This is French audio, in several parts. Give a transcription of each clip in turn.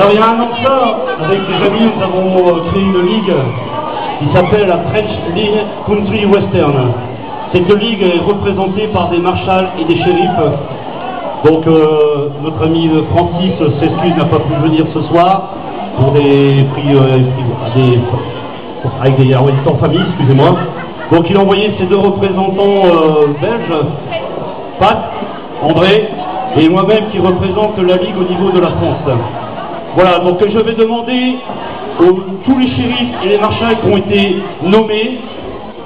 Alors il y a un an de ça, avec des amis, nous avons créé une ligue qui s'appelle la French League Country Western. Cette ligue est représentée par des marshals et des shérifs. Donc notre ami Francis s'excuse, n'a pas pu venir ce soir pour des prix avec des en famille, excusez-moi. Donc il a envoyé ses deux représentants belges, Pat, André, et moi-même qui représente la Ligue au niveau de la France. Voilà, donc je vais demander tous les shérifs et les marshals qui ont été nommés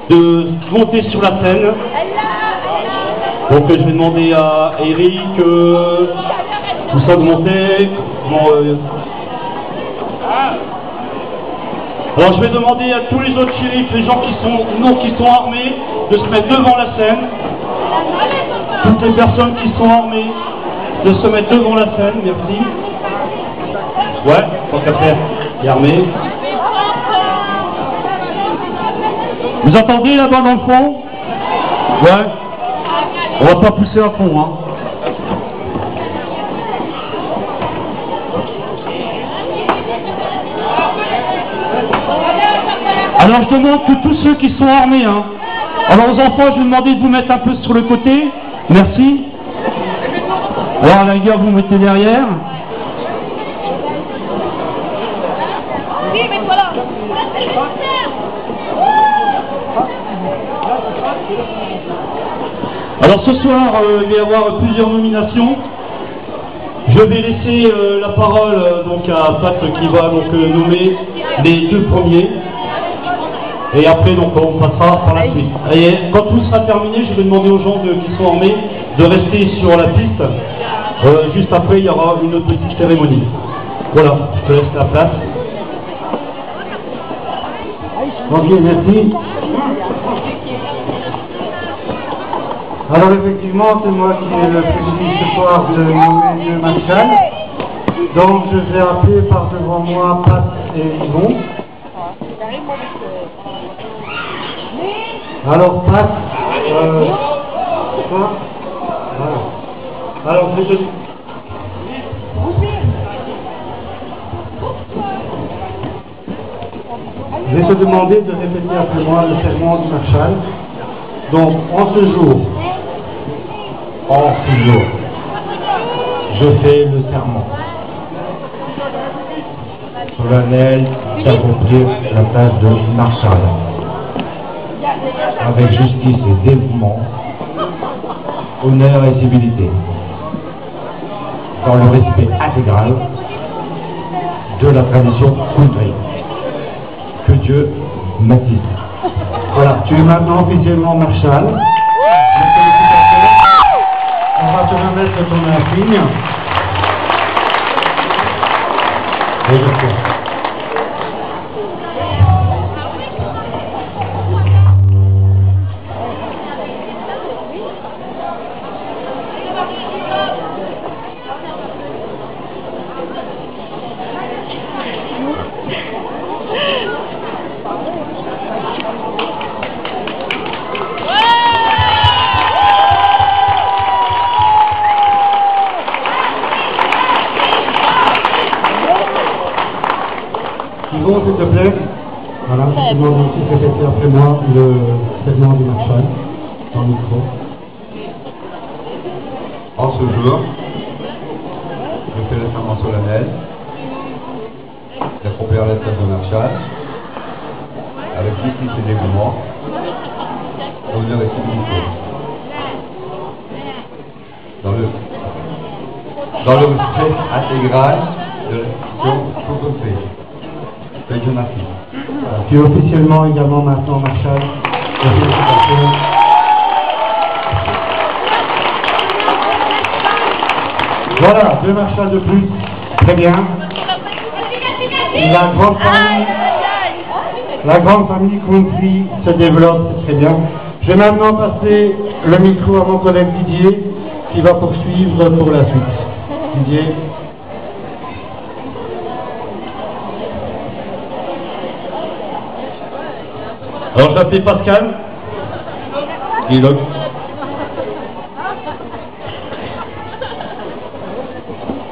de monter sur la scène. Donc je vais demander à Eric, tout ça de monter. Alors je vais demander à tous les autres shérifs, les gens qui sont armés, de se mettre devant la scène. Toutes les personnes qui sont armées, de se mettre devant la scène, merci. Ouais, tant qu'à faire, il est armé. Vous entendez là-bas dans le fond? Ouais. On va pas pousser à fond, hein. Alors je demande que tous ceux qui sont armés, hein. Alors aux enfants, je vais demander de vous mettre un peu sur le côté. Merci. Alors à la rigueur, vous mettez derrière. Oui, mais voilà. Alors ce soir, il va y avoir plusieurs nominations. Je vais laisser la parole donc à Pat qui va donc nommer les deux premiers. Et après donc on passera par la suite. Et quand tout sera terminé, je vais demander aux gens qui sont armés de rester sur la piste. Juste après, il y aura une autre petite cérémonie. Voilà, je te laisse la place. Ok, merci. Alors effectivement, c'est moi qui ai le privilège ce soir de nommer le marshal. Donc je vais appeler par devant moi Pat et Yvon. Alors Pat, toi, voilà. Alors je vais te demander de répéter après moi le serment du marshal. Donc en ce jour, je fais le serment solennel d'accomplir la tâche de marshal avec justice et dévouement, honneur et civilité, dans le respect intégral de la tradition country. Que Dieu m'assiste. Voilà, tu es maintenant officiellement marshal. On va te remettre ton insigne. Et je fais. Yvon, s'il te plaît. Voilà, je te demande aussi de répéter après moi le serment du marshal dans le micro. En ce jour, je fais le serment solennel d'accomplir la tâche de marshal avec justice et dévouement, honneur et civilité. Dans le respect intégral de la tradition country. Que Dieu m'assiste. Tu es officiellement également maintenant marshal. Voilà, deux marshals de plus. Très bien. La grande famille country se développe, c'est très bien. Je vais maintenant passer le micro à mon collègue Didier qui va poursuivre pour la suite. Didier. Alors je m'appelle Pascal. Dialogue.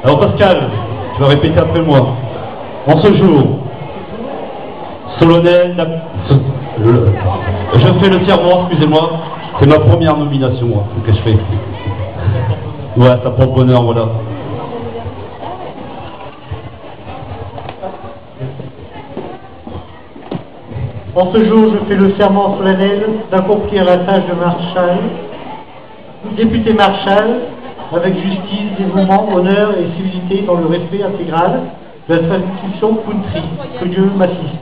Alors Pascal, Tu vas répéter après moi. En ce jour solennel, je fais le serment, excusez-moi, c'est ma première nomination, moi, ce que je fais. Ouais, ça porte bonheur, voilà. En ce jour, je fais le serment solennel d'accomplir la tâche de Marshal, député Marshal, avec justice, dévouement, honneur et civilité dans le respect intégral de la tradition country. Que Dieu m'assiste.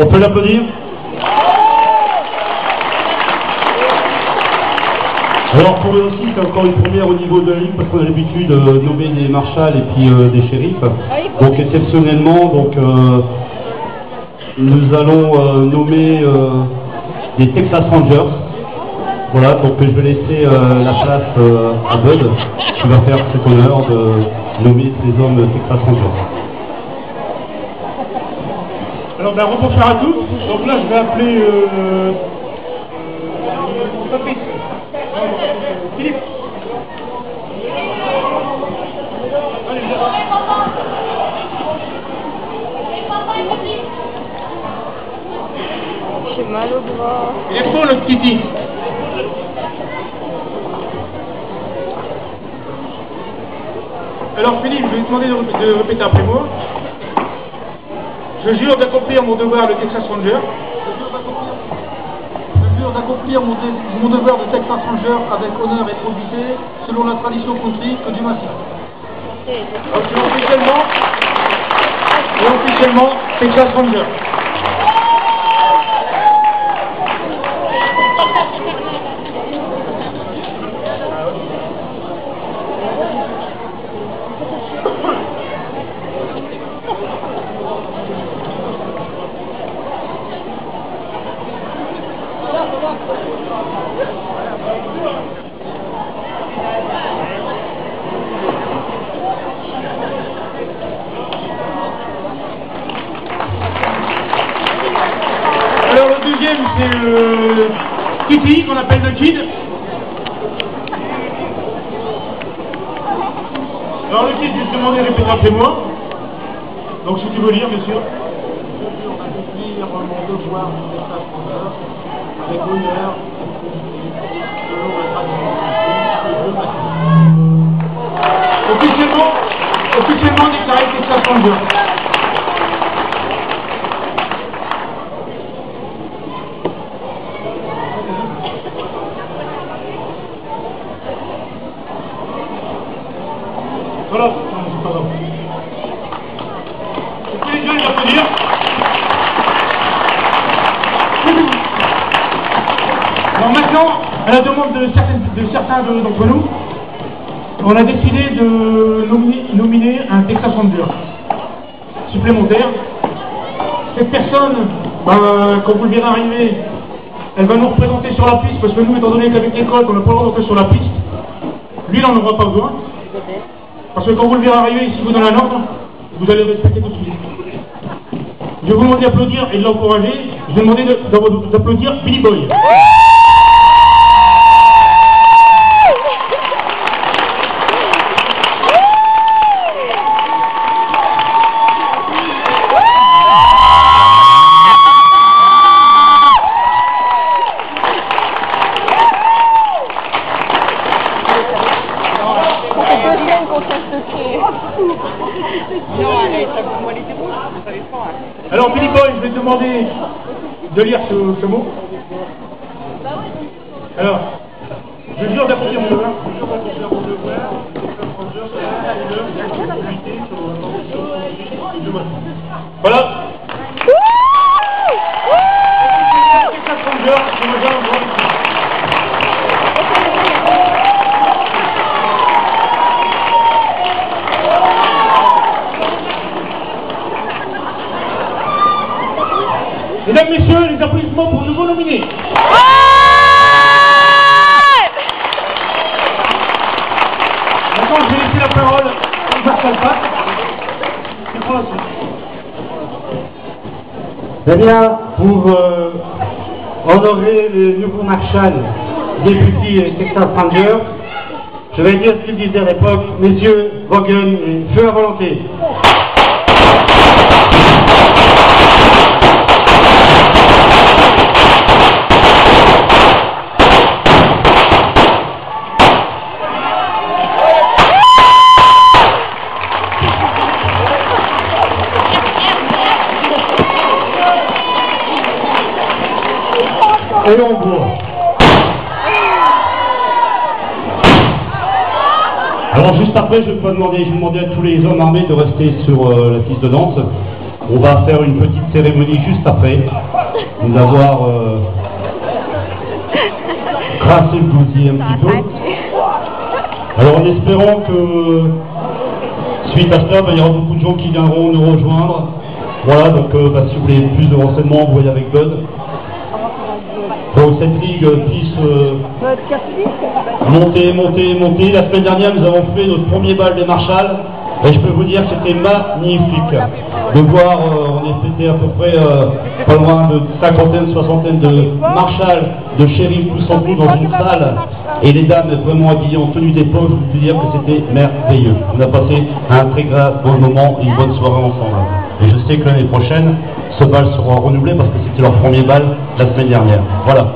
On peut l'applaudir? Alors pour eux aussi, c'est encore une première au niveau de la Ligue, parce qu'on a l'habitude de nommer des marshals et puis des shérifs. Donc exceptionnellement, donc, nous allons nommer des Texas Rangers. Voilà, donc je vais laisser la place à Bud, qui va faire cet honneur de nommer ces hommes Texas Rangers. Alors bonsoir à tous. Donc là je vais appeler Philippe. J'ai mal au bras. Il est faux le Kitty. Alors Philippe, je vais te demander de répéter après moi. Je jure d'accomplir mon devoir de Texas Ranger. Je jure d'accomplir mon devoir de Texas Ranger avec honneur et probité, selon la tradition country que Dieu m'assiste. Officiellement, Texas Ranger. Alors le deuxième c'est le Kitty qu'on appelle le Kid. Alors le Kid, je vais te demander de répéter après moi. Donc si tu veux lire bien sûr. Je jure d'accomplir mon devoir de Texas Ranger avec honneur et probité, selon la tradition country que Dieu m'assiste. Officiellement déclaré Texas Ranger. Voilà, non, c'est pas grave. Est-ce que les gens ils vont applaudir? Alors maintenant, à la demande de certains d'entre nous, on a décidé de nominer un Texas Ranger supplémentaire. Cette personne, quand vous le verrez arriver, elle va nous représenter sur la piste, parce que nous, étant donné qu'avec l'école, on n'a pas le droit d'entrer sur la piste, lui, il n'en aura pas besoin. Parce que quand vous le verrez arriver ici, vous dans la norme, vous allez respecter tout de suite. Je vais vous demander d'applaudir et de l'encourager. Je vais demander d'applaudir Billy Boy. Alors Billy Boy, je vais te demander de lire ce mot. Alors, je jure d'accomplir mon devoir. Je jure d'accomplir mon devoir. Voilà. Mesdames, messieurs, les applaudissements pour le nouveau nominé. Maintenant, je vais laisser la parole à Marshall Pat. Qui prend la suite. Eh bien, pour honorer le nouveau Marshall député Texas Ranger, je vais dire ce qu'il disait à l'époque, messieurs, Vaughan et feu à volonté. Et on voit. Alors juste après, je vais demander à tous les hommes armés de rester sur la piste de danse. On va faire une petite cérémonie juste après. Nous avoir crassé le gosier un petit peu. Alors en espérant que suite à cela, il y aura beaucoup de gens qui viendront nous rejoindre. Voilà, donc si vous voulez plus de renseignements, vous voyez avec Bud. Pour que cette ligue puisse monter. La semaine dernière, nous avons fait notre premier bal des Marshalls et je peux vous dire que c'était magnifique de voir, on était à peu près pas loin de cinquantaine, soixantaine de Marshalls, de shérifs tous en tout dans une salle et les dames vraiment habillées en tenue d'époque. Je peux dire que c'était merveilleux. On a passé un très bon moment et une bonne soirée ensemble. Et je sais que l'année prochaine, ce bal sera renouvelé parce que c'était leur premier bal la semaine dernière. Voilà.